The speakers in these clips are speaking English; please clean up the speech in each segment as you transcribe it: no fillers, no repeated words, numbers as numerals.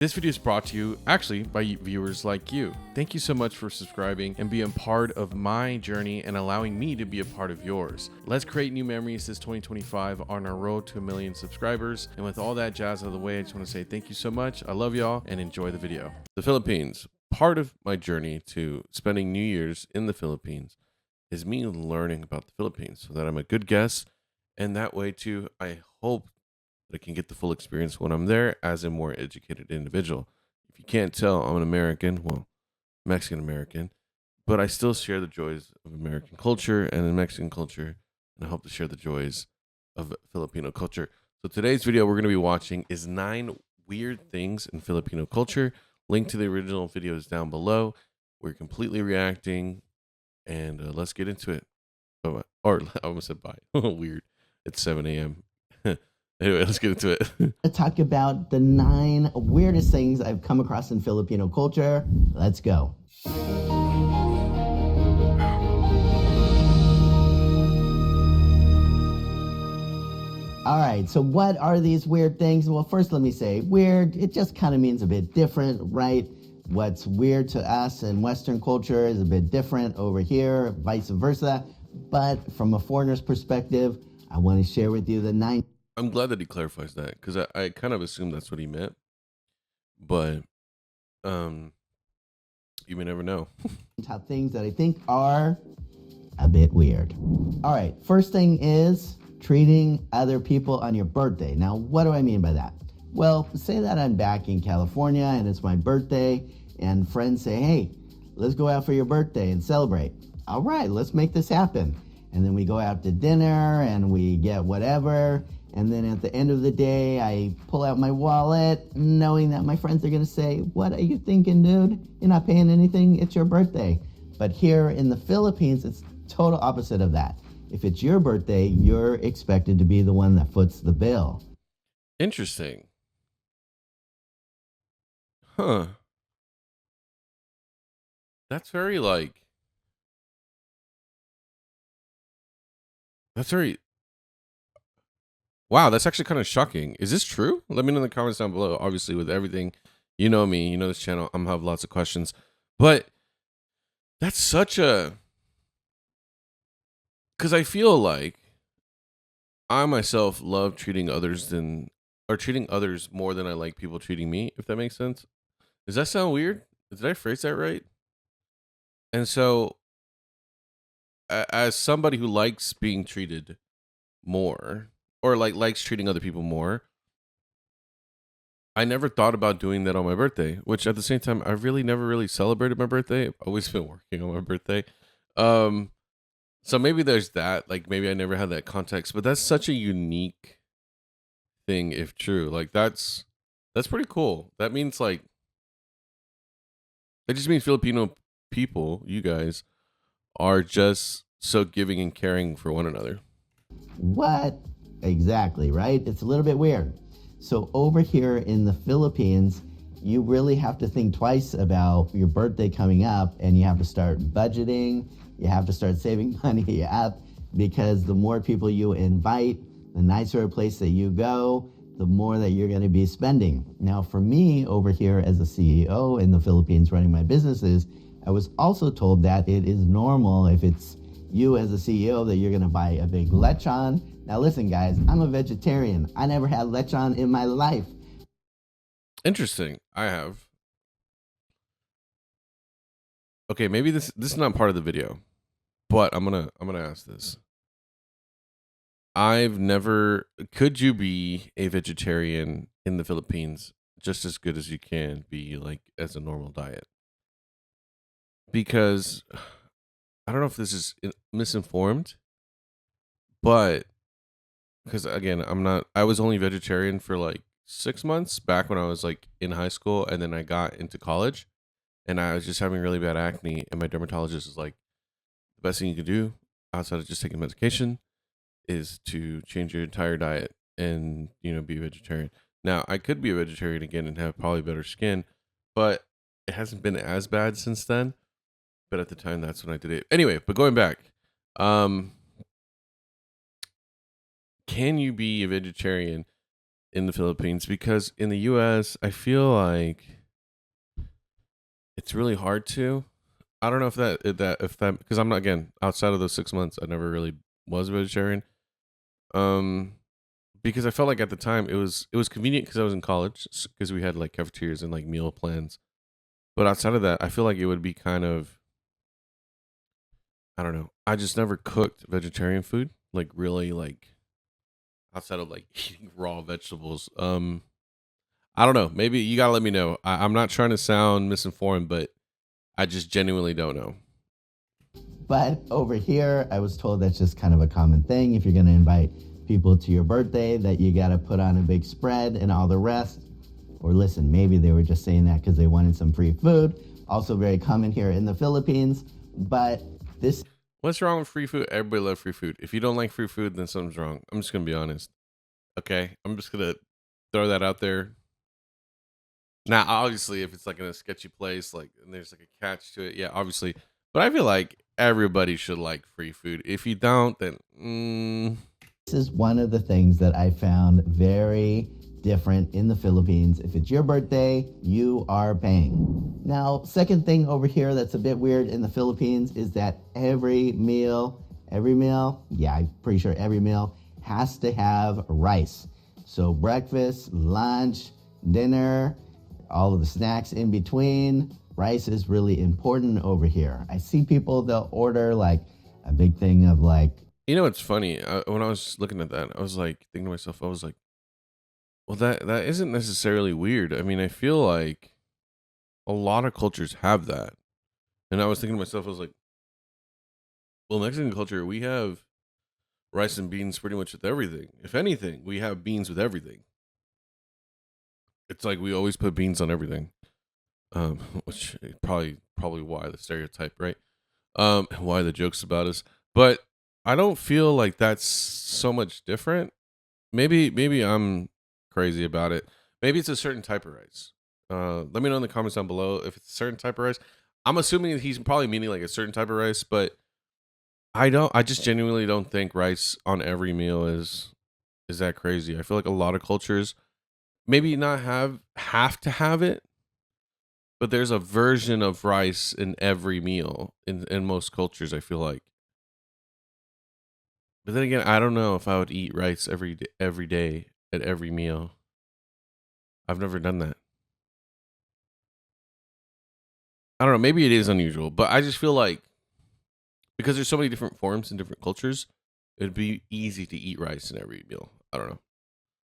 This video is brought to you actually by viewers like you. Thank you so much for subscribing and being part of my journey and allowing me to be a part of yours. Let's create new memories this 2025 on our road to 1 million subscribers. And with all that jazz out of the way, I just want to say thank you so much. I love y'all and enjoy the video. The Philippines. Part of my journey to spending New Year's in the Philippines is me learning about the Philippines so that I'm a good guest. And that way too, I hope that I can get the full experience when I'm there as a more educated individual. If you can't tell, I'm an American, well, Mexican American, but I still share the joys of American culture and Mexican culture, and I hope to share the joys of Filipino culture. So today's video we're going to be watching is 9 weird things in Filipino culture. Link to the original video is down below. We're completely reacting, and let's get into it. Bye-bye. Or I almost said bye. Weird. It's 7 a.m. Anyway, let's get into it. To talk about the 9 weirdest things I've come across in Filipino culture. Let's go. All right, so what are these weird things? Well, first let me say, weird, it just kind of means a bit different, right? What's weird to us in Western culture is a bit different over here, vice versa. But from a foreigner's perspective, I want to share with you the 9. I'm glad that he clarifies that because I kind of assumed that's what he meant, but you may never know. Top things that I think are a bit weird. All right, first thing is treating other people on your birthday. Now, what do I mean by that? Well, say that I'm back in California and it's my birthday and friends say, hey, let's go out for your birthday and celebrate. All right, let's make this happen. And then we go out to dinner and we get whatever. And then at the end of the day, I pull out my wallet knowing that my friends are going to say, what are you thinking, dude? You're not paying anything. It's your birthday. But here in the Philippines, it's total opposite of that. If it's your birthday, you're expected to be the one that foots the bill. Interesting. Huh. That's very wow, that's actually kind of shocking. Is this true? Let me know in the comments down below. Obviously, with everything, you know me, you know this channel, I'm gonna have lots of questions. But that's such a, because I feel like I myself love treating others more than I like people treating me, if that makes sense. Does that sound weird? Did I phrase that right? And so, as somebody who likes being treated more, or likes treating other people more, I never thought about doing that on my birthday, which at the same time, I really never really celebrated my birthday. I've always been working on my birthday. So maybe there's that, like maybe I never had that context, but that's such a unique thing if true. Like that's pretty cool. That means like, that just means Filipino people, you guys, are just so giving and caring for one another. What? Exactly, right? It's a little bit weird. So over here in the Philippines, you really have to think twice about your birthday coming up, and you have to start budgeting, you have to start saving money up, because the more people you invite, the nicer a place that you go, the more that you're going to be spending. Now, for me over here as a CEO in the Philippines running my businesses, I was also told that it is normal if it's you as a CEO that you're going to buy a big lechon. Now listen, guys, I'm a vegetarian. I never had lechon in my life. Interesting. I have. Okay, maybe this is not part of the video, but I'm gonna ask this. I've never. Could you be a vegetarian in the Philippines just as good as you can be like as a normal diet? Because I don't know if this is misinformed, but because again, I was only vegetarian for like 6 months back when I was like in high school, and then I got into college and I was just having really bad acne, and my dermatologist is like, the best thing you can do outside of just taking medication is to change your entire diet and, you know, be a vegetarian. Now, I could be a vegetarian again and have probably better skin, but it hasn't been as bad since then. But at the time, that's when I did it. Anyway, but going back, can you be a vegetarian in the Philippines, because in the US, I feel like it's really hard to. I don't know if that because I'm not, again, outside of those 6 months, I never really was a vegetarian. Um, because I felt like at the time it was convenient because I was in college, because we had like cafeterias and like meal plans. But outside of that, I feel like it would be kind of, I don't know. I just never cooked vegetarian food, like really, like outside of like eating raw vegetables. I don't know. Maybe you gotta let me know. I'm not trying to sound misinformed, but I just genuinely don't know. But over here, I was told that's just kind of a common thing. If you're going to invite people to your birthday, that you got to put on a big spread and all the rest. Or listen, maybe they were just saying that because they wanted some free food. Also very common here in the Philippines. But this What's wrong with free food? Everybody loves free food. If you don't like free food, then something's wrong. I'm just gonna be honest. Okay, I'm just gonna throw that out there. Now, obviously, if it's like in a sketchy place, like, and there's like a catch to it, yeah, obviously. But I feel like everybody should like free food. If you don't, then is one of the things that I found very different in the Philippines. If it's your birthday, you are paying. Now, second thing over here that's a bit weird in the Philippines is that every meal, yeah, I'm pretty sure every meal has to have rice. So breakfast, lunch, dinner, all of the snacks in between, rice is really important over here. I see people, they'll order like a big thing of like, you know, it's funny. When I was looking at that, I was like thinking to myself, I was like, well, that isn't necessarily weird. I mean, I feel like a lot of cultures have that. And I was thinking to myself, I was like, well, Mexican culture, we have rice and beans pretty much with everything. If anything, we have beans with everything. It's like we always put beans on everything. Which probably why the stereotype, right? Why the jokes about us. But I don't feel like that's so much different. Maybe I'm crazy about it. Maybe it's a certain type of rice. Let me know in the comments down below if it's a certain type of rice. I'm assuming that he's probably meaning like a certain type of rice, but I just genuinely don't think rice on every meal is that crazy. I feel like a lot of cultures maybe not have to have it, but there's a version of rice in every meal in most cultures, I feel like. But then again, I don't know if I would eat rice every day at every meal. I've never done that. I don't know. Maybe it is unusual, but I just feel like because there's so many different forms in different cultures, it'd be easy to eat rice in every meal. I don't know.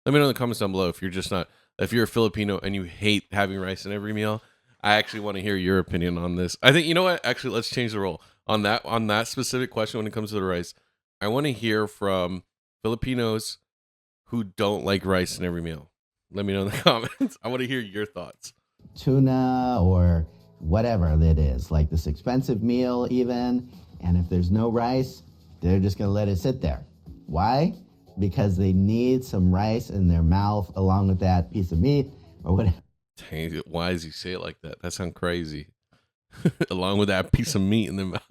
Let me know in the comments down below if you're just not, if you're a Filipino and you hate having rice in every meal. I actually want to hear your opinion on this. I think, you know what? Actually, let's change the role on that specific question when it comes to the rice. I want to hear from Filipinos who don't like rice in every meal. Let me know in the comments. I want to hear your thoughts. Tuna or whatever it is, like this expensive meal even, and if there's no rice, they're just going to let it sit there. Why? Because they need some rice in their mouth along with that piece of meat or whatever. Dang, why does he say it like that? That sounds crazy. Along with that piece of meat in their mouth.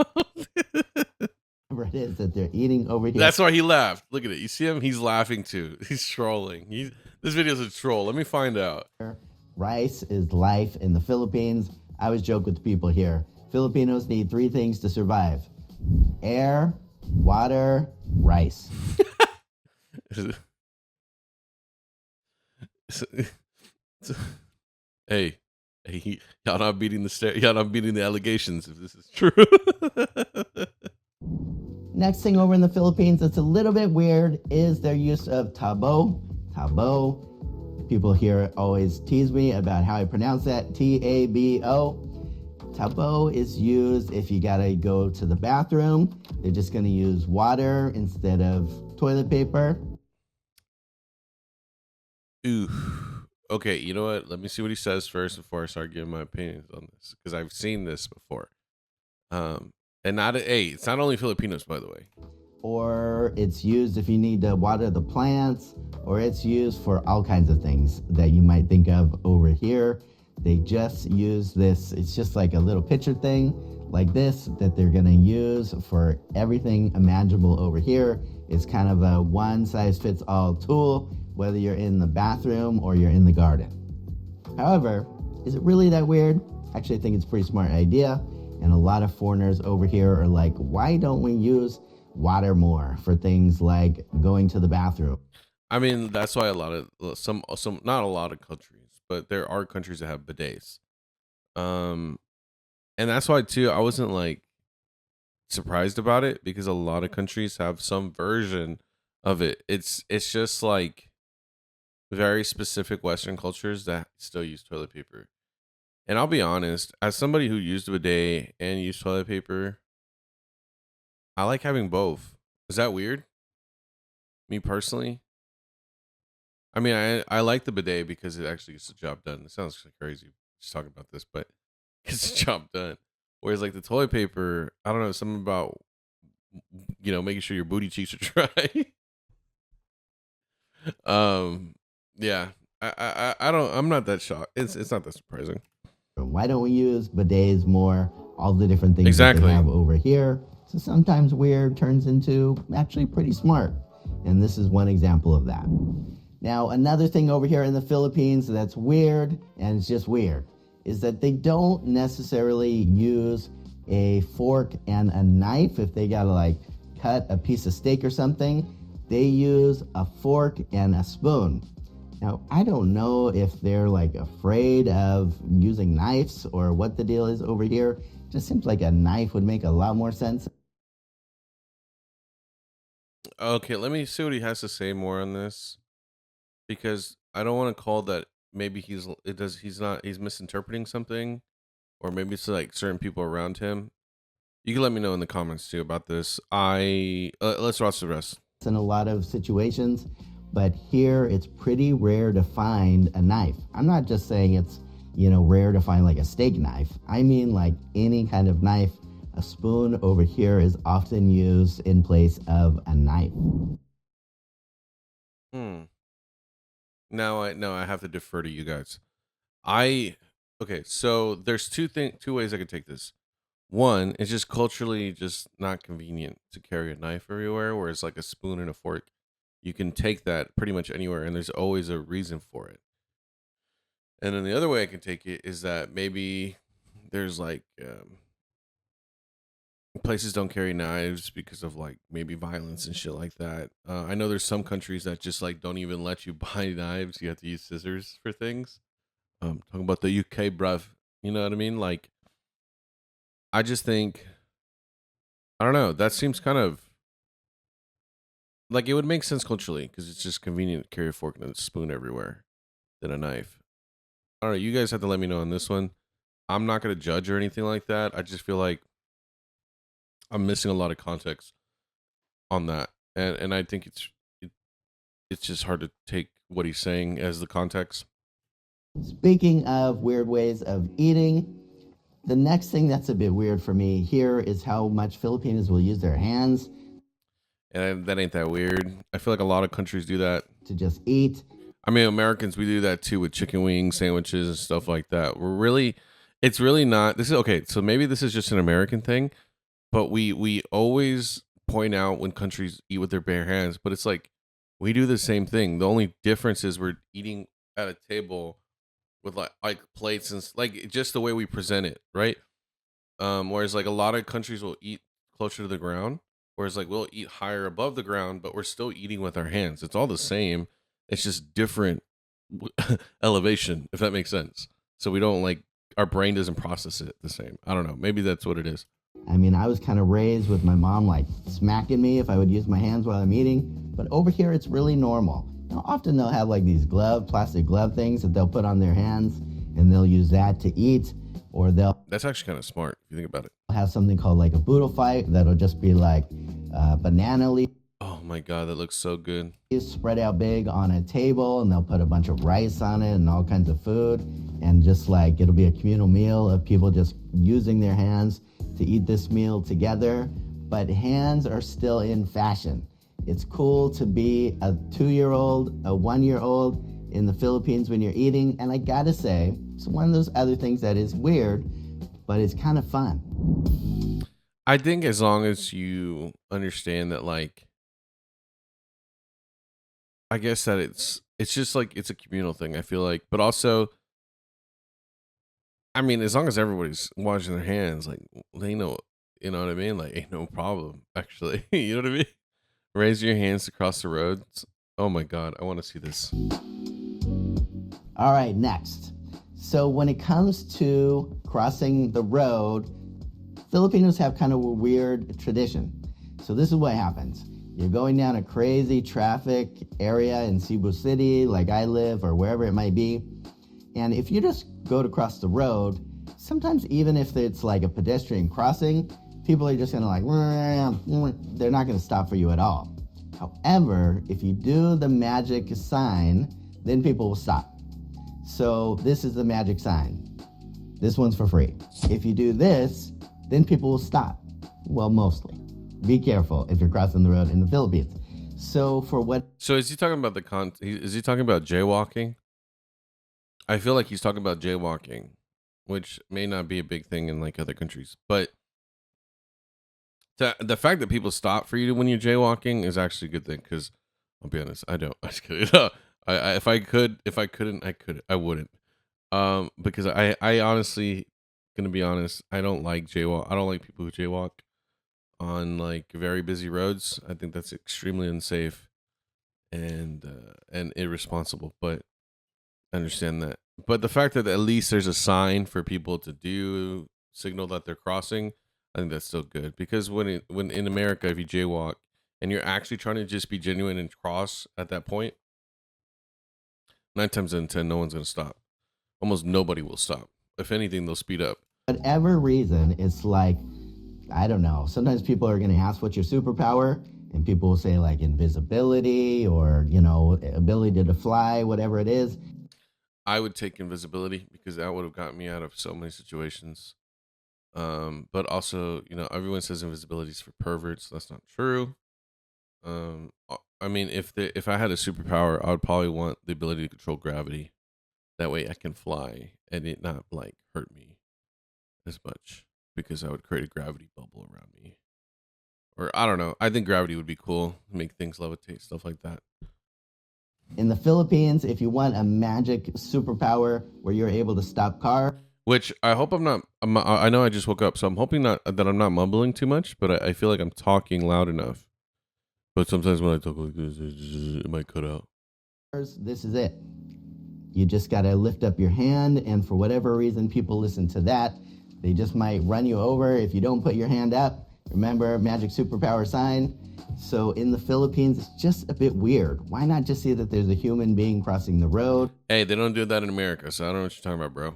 Whatever it is that they're eating over here. That's why he laughed. Look at it. You see him? He's laughing too. He's trolling. This video's a troll. Let me find out. Rice is life in the Philippines. I always joke with people here. Filipinos need 3 things to survive: air, water, rice. Hey, y'all not beating the allegations if this is true. Next thing over in the Philippines that's a little bit weird is their use of tabo. Tabo. People here always tease me about how I pronounce that. T-A-B-O. Tabo is used if you gotta go to the bathroom. They're just gonna use water instead of toilet paper. Ooh. Okay, you know what? Let me see what he says first before I start giving my opinions on this, because I've seen this before. And it's not only Filipinos, by the way. Or it's used if you need to water the plants, or it's used for all kinds of things that you might think of over here. They just use this, it's just like a little pitcher thing like this that they're gonna use for everything imaginable over here. It's kind of a one-size-fits-all tool whether you're in the bathroom or you're in the garden. However, is it really that weird? Actually, I think it's a pretty smart idea. And a lot of foreigners over here are like, why don't we use water more for things like going to the bathroom? I mean, that's why a lot of some not a lot of countries, but there are countries that have bidets. Um, and that's why too. I wasn't like surprised about it because a lot of countries have some version of it. It's just like very specific Western cultures that still use toilet paper. And I'll be honest, as somebody who used a bidet and used toilet paper, I like having both. Is that weird? Me personally? I mean, I like the bidet because it actually gets the job done. It sounds crazy just talking about this, but it gets the job done. Whereas like the toilet paper, I don't know, something about making sure your booty cheeks are dry. um, yeah, I don't. I'm not that shocked. It's not that surprising. Why don't we use bidets more? All the different things that Exactly. they have over here. So sometimes weird turns into actually pretty smart. And this is one example of that. Now, another thing over here in the Philippines that's weird, and it's just weird, is that they don't necessarily use a fork and a knife if they gotta like cut a piece of steak or something. They use a fork and a spoon. Now, I don't know if they're like afraid of using knives or what the deal is over here. Just seems like a knife would make a lot more sense. Okay, let me see what he has to say more on this because I don't want to call that. Maybe he's misinterpreting something, or maybe it's like certain people around him. You can let me know in the comments too about this. Let's watch the rest. In a lot of situations, but here it's pretty rare to find a knife. I'm not just saying it's, rare to find like a steak knife. I mean like any kind of knife. A spoon over here is often used in place of a knife. Hmm. Now I have to defer to you guys. I Okay, so there's two ways I could take this. One, it's just culturally just not convenient to carry a knife everywhere, whereas like a spoon and a fork, you can take that pretty much anywhere, and there's always a reason for it. And then the other way I can take it is that maybe there's like places don't carry knives because of like maybe violence and shit like that. I know there's some countries that just like don't even let you buy knives. You have to use scissors for things. Talking about the UK, bruv. You know what I mean? Like, I just think I don't know. That seems kind of like it would make sense culturally because it's just convenient to carry a fork and a spoon everywhere than a knife. I don't know. You guys have to let me know on this one. I'm not gonna judge or anything like that. I just feel like I'm missing a lot of context on that, and I think it's just hard to take what he's saying as the context. Speaking of weird ways of eating, the next thing that's a bit weird for me here is how much Filipinos will use their hands And that ain't that weird. I feel like a lot of countries do that. to just eat. I mean, Americans, we do that too with chicken wings, sandwiches, and stuff like that. It's really not. This is okay. So maybe this is just an American thing, but we always point out when countries eat with their bare hands, but it's like we do the same thing. The only difference is we're eating at a table with like plates and like just the way we present it, right? Whereas like a lot of countries will eat closer to the ground, whereas like we'll eat higher above the ground, but we're still eating with our hands. It's all the same. It's just different elevation, if that makes sense. So we don't like our brain doesn't process it the same. I don't know. Maybe that's what it is. I mean, I was kind of raised with my mom like smacking me if I would use my hands while I'm eating, but over here it's really normal. Now, often they'll have like these plastic glove things that they'll put on their hands and they'll use that to eat, or they'll That's actually kind of smart if you think about it. have something called like a boodle fight that'll just be like banana leaves Oh my god, that looks so good. spread out big on a table, and they'll put a bunch of rice on it and all kinds of food, and just like it'll be a communal meal of people just using their hands to eat this meal together. But hands are still in fashion. It's cool to be a 2-year-old, a 1-year-old in the Philippines when you're eating, and I gotta say, it's one of those other things that is weird, but it's kind of fun. I think as long as you understand that like I guess that it's just like it's a communal thing, I feel like. But also, I mean, as long as everybody's washing their hands, like they know, you know what I mean? Like, ain't no problem, actually. You know what I mean? Raise your hands across the roads. Oh my God, I want to see this. All right, next. So when it comes to crossing the road, Filipinos have kind of a weird tradition. So this is what happens. You're going down a crazy traffic area in Cebu City, like I live, or wherever it might be. And if you just go to cross the road, sometimes even if it's like a pedestrian crossing, people are just gonna like, they're not gonna stop for you at all. However, if you do the magic sign, then people will stop. So this is the magic sign. This one's for free. If you do this, then people will stop. Well, mostly. Be careful if you're crossing the road in the Philippines. So for what? So is he talking about is he talking about jaywalking? I feel like he's talking about jaywalking, which may not be a big thing in like other countries, but the fact that people stop for you when you're jaywalking is actually a good thing. Because I'll be honest, I don't. I just kidding. If I couldn't, I wouldn't. Because I honestly, gonna be honest, I don't like jaywalk. I don't like people who jaywalk on like very busy roads. I think that's extremely unsafe and irresponsible. But I understand that. But the fact that at least there's a sign for people to do signal that they're crossing, I think that's still good. Because when in America, if you jaywalk and you're actually trying to just be genuine and cross at that point, 9 times out of 10, no one's gonna stop. Almost nobody will stop. If anything, they'll speed up. Whatever reason, it's like, I don't know. Sometimes people are going to ask what's your superpower, and people will say like invisibility or, ability to fly, whatever it is. I would take invisibility because that would have gotten me out of so many situations. But also, everyone says invisibility is for perverts. That's not true. I mean, if I had a superpower, I would probably want the ability to control gravity. That way, I can fly and it not like hurt me as much because I would create a gravity bubble around me. Or I don't know. I think gravity would be cool. Make things levitate, stuff like that. In the Philippines, if you want a magic superpower where you're able to stop car. Which I hope I know I just woke up, so I'm hoping that I'm not mumbling too much, but I feel like I'm talking loud enough. But sometimes when I talk like this, it might cut out. This is it. You just got to lift up your hand, and for whatever reason, people listen to that. They just might run you over if you don't put your hand up. Remember, magic superpower sign. So in the Philippines, it's just a bit weird. Why not just see that there's a human being crossing the road? Hey, they don't do that in America, so I don't know what you're talking about, bro.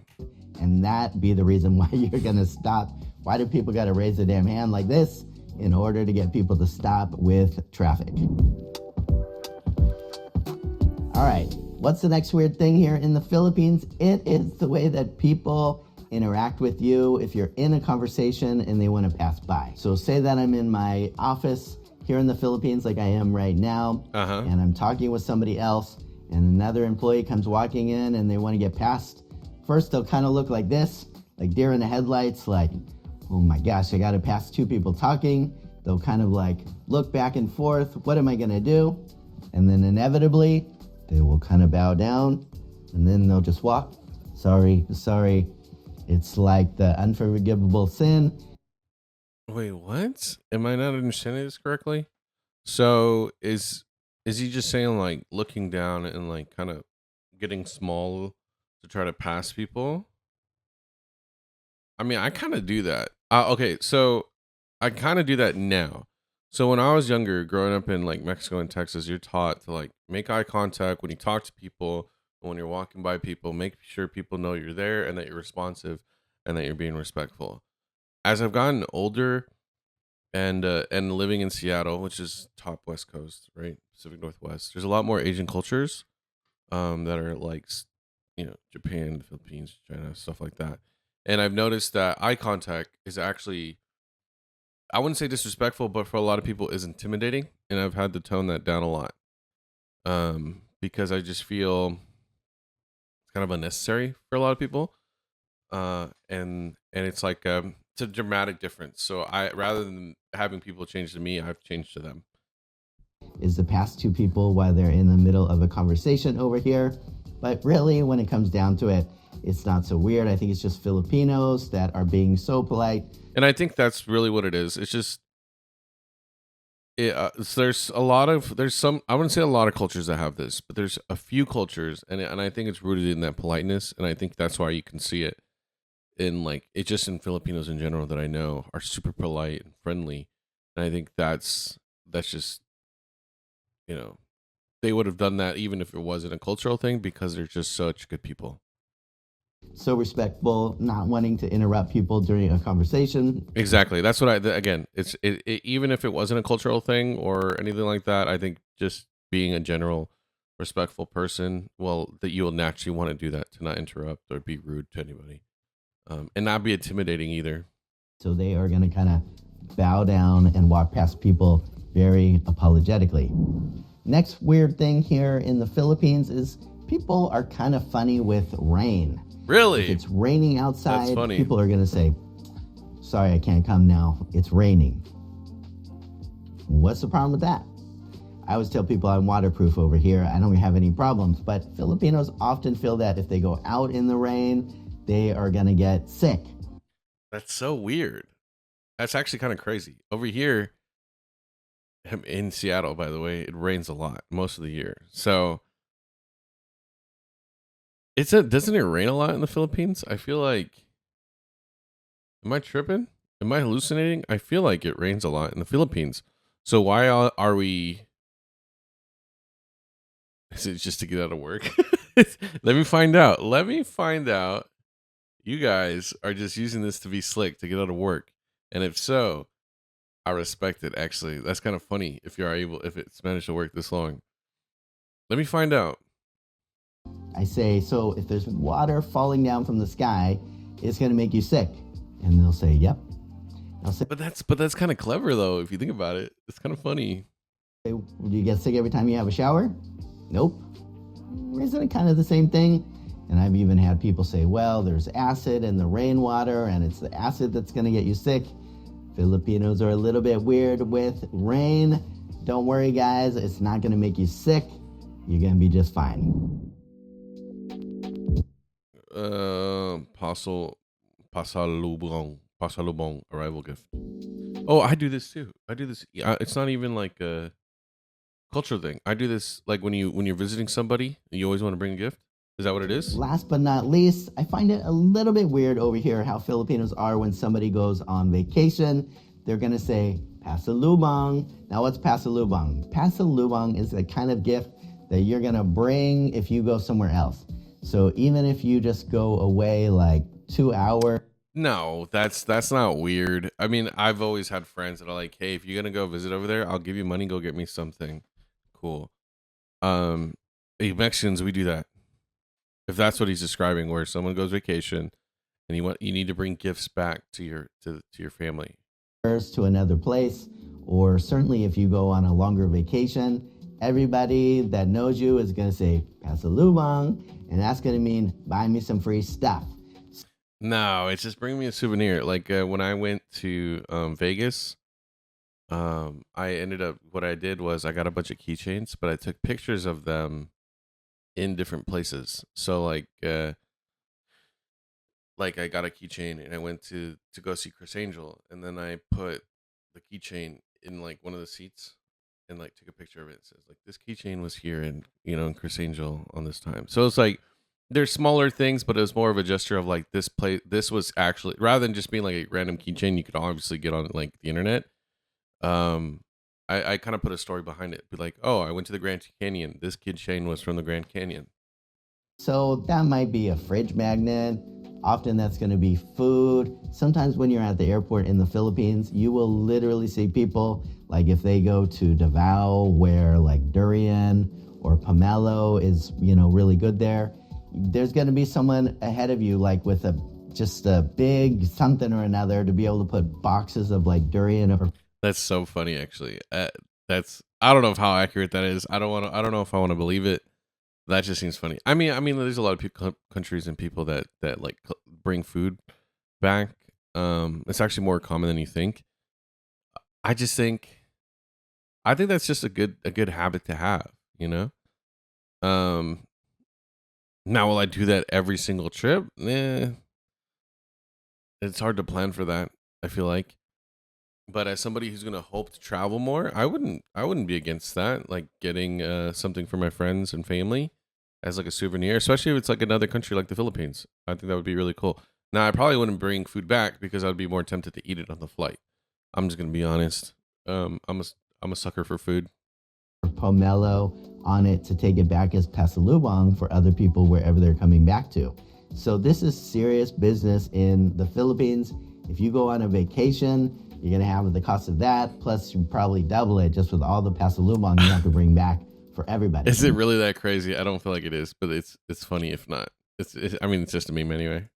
And that be the reason why you're going to stop. Why do people got to raise their damn hand like this in order to get people to stop with traffic? All right, what's the next weird thing here in the Philippines? It is the way that people interact with you if you're in a conversation and they want to pass by. So say that I'm in my office here in the Philippines like I am right now, and I'm talking with somebody else, and another employee comes walking in and they want to get past. First, they'll kind of look like this, like deer in the headlights, like, oh my gosh, I got to pass two people talking. They'll kind of like look back and forth. What am I going to do? And then inevitably, they will kind of bow down and then they'll just walk. Sorry. It's like the unforgivable sin. Wait, what? Am I not understanding this correctly? So is he just saying like looking down and like kind of getting small to try to pass people? I mean, I kind of do that. Okay, so I kind of do that now. So when I was younger, growing up in like Mexico and Texas, you're taught to like make eye contact when you talk to people, when you're walking by people, make sure people know you're there and that you're responsive and that you're being respectful. As I've gotten older and living in Seattle, which is top West Coast, right? Pacific Northwest. There's a lot more Asian cultures that are like Japan, Philippines, China, stuff like that. And I've noticed that eye contact is actually, I wouldn't say disrespectful, but for a lot of people is intimidating. And I've had to tone that down a lot because I just feel it's kind of unnecessary for a lot of people. And it's like it's a dramatic difference. So I rather than having people change to me, I've changed to them. is to pass two people while they're in the middle of a conversation over here. But really, when it comes down to it, it's not so weird. I think it's just Filipinos that are being so polite. And I think that's really what it is. It's just so there's some, I wouldn't say a lot of cultures that have this, but there's a few cultures, and I think it's rooted in that politeness, and I think that's why you can see it in like it just in Filipinos in general that I know are super polite and friendly, and I think that's just, you know, they would have done that even if it wasn't a cultural thing because they're just such good people. So respectful, not wanting to interrupt people during a conversation. Exactly. That's what again, even if it wasn't a cultural thing or anything like that, I think just being a general respectful person, well, that you will naturally want to do that to not interrupt or be rude to anybody. And not be intimidating either. So they are going to kind of bow down and walk past people very apologetically. Next weird thing here in the Philippines is people are kind of funny with rain. Really? If it's raining outside, That's funny. people are going to say, sorry, I can't come now. It's raining. What's the problem with that? I always tell people I'm waterproof over here. I don't have any problems. But Filipinos often feel that if they go out in the rain, they are going to get sick. That's so weird. That's actually kind of crazy. Over here in Seattle, by the way, it rains a lot most of the year. So doesn't it rain a lot in the Philippines? I feel like, am I tripping? Am I hallucinating? I feel like it rains a lot in the Philippines. So why are we? Is it just to get out of work? Let me find out. You guys are just using this to be slick to get out of work, and if so, I respect it. Actually, that's kind of funny if it's managed to work this long. Let me find out. I say, so if there's water falling down from the sky, it's going to make you sick. And they'll say, yep. I'll say, But that's kind of clever though, if you think about it. It's kind of funny. do you get sick every time you have a shower? Nope. Isn't it kind of the same thing? And I've even had people say, well, there's acid in the rainwater, and it's the acid that's going to get you sick. Filipinos are a little bit weird with rain. Don't worry, guys. It's not going to make you sick. You're going to be just fine. Pasalubong arrival gift. Oh, I do this too. I do this. It's not even like a cultural thing. I do this like when you're visiting somebody, you always want to bring a gift. Is that what it is? Last but not least, I find it a little bit weird over here how Filipinos are when somebody goes on vacation. They're going to say, pasalubong. Now, what's pasalubong? Pasalubong is the kind of gift that you're going to bring if you go somewhere else. So even if you just go away like 2 hours. No, that's not weird. I mean, I've always had friends that are like, hey, if you're going to go visit over there, I'll give you money. Go get me something cool. Mexicans, we do that. If that's what he's describing, where someone goes vacation and you need to bring gifts back to your family. To another place, or certainly if you go on a longer vacation, everybody that knows you is going to say, pasalubong, and that's going to mean buy me some free stuff. No, it's just bring me a souvenir. Like when I went to Vegas, what I did was I got a bunch of keychains, but I took pictures of them in different places. So like I got a keychain and I went to go see Chris Angel, and then I put the keychain in like one of the seats and like took a picture of it. It says like this keychain was here and in Chris Angel on this time. So it's like there's smaller things, but it was more of a gesture of like this was actually, rather than just being like a random keychain you could obviously get on like the internet. I kind of put a story behind it. Be like, oh, I went to the Grand Canyon. This keychain was from the Grand Canyon. So that might be a fridge magnet. Often that's going to be food. Sometimes when you're at the airport in the Philippines, you will literally see people, like if they go to Davao, where like durian or pomelo is, really good there. There's going to be someone ahead of you, like with just a big something or another to be able to put boxes of like durian or. That's so funny, actually. I don't know how accurate that is. I don't know if I want to believe it. That just seems funny. I mean, there's a lot of countries and people that like bring food back. It's actually more common than you think. I just think I think that's just a good habit to have, you know? Um Now will I do that every single trip? It's hard to plan for that, I feel like. But as somebody who's gonna hope to travel more, I wouldn't be against that. Like getting something for my friends and family as like a souvenir, especially if it's like another country like the Philippines. I think that would be really cool. Now I probably wouldn't bring food back because I'd be more tempted to eat it on the flight. I'm just gonna be honest. I'm a sucker for food. pomelo on it to take it back as pasalubong for other people wherever they're coming back to. So this is serious business in the Philippines. If you go on a vacation, you're gonna have the cost of that, plus you probably double it just with all the pasalubong you have to bring back for everybody. Is it really that crazy? I don't feel like it is, but it's funny if not. I mean, it's just a meme anyway.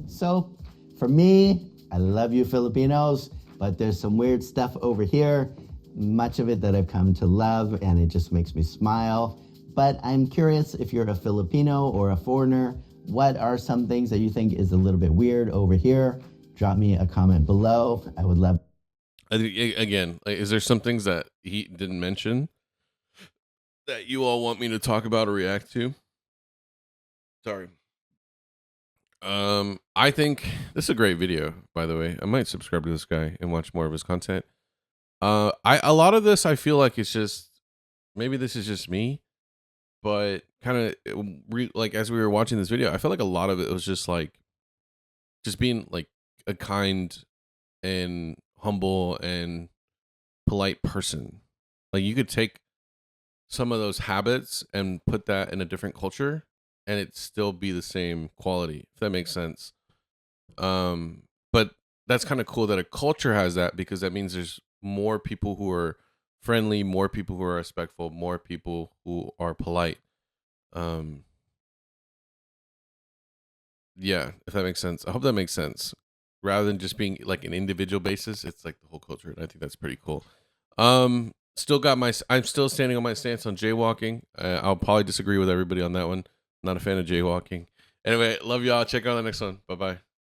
So for me, I love you Filipinos, but there's some weird stuff over here, much of it that I've come to love, and it just makes me smile. But I'm curious if you're a Filipino or a foreigner, what are some things that you think is a little bit weird over here? Drop me a comment below. I would love. I think, again, like, is there some ththings that he didn't mention that you all want me to talk about or react to? Sorry. I think this is a great video, by the way. I might subscribe to this guy and watch more of his content. A lot of this I feel like it's just, maybe this is just me, but kind of like as we were watching this video, I felt like a lot of it was just being like a kind and humble and polite person. Like you could take some of those habits and put that in a different culture and it still be the same quality, if that makes sense. But that's kind of cool that a culture has that, because that means there's more people who are friendly, more people who are respectful, more people who are polite. Um, yeah, if that makes sense. I hope that makes sense. Rather than just being like an individual basis, it's like the whole culture, and I think that's pretty cool. Still got I'm still standing on my stance on jaywalking. I'll probably disagree with everybody on that one. Not a fan of jaywalking. Anyway, love y'all. Check out the next one. Bye bye.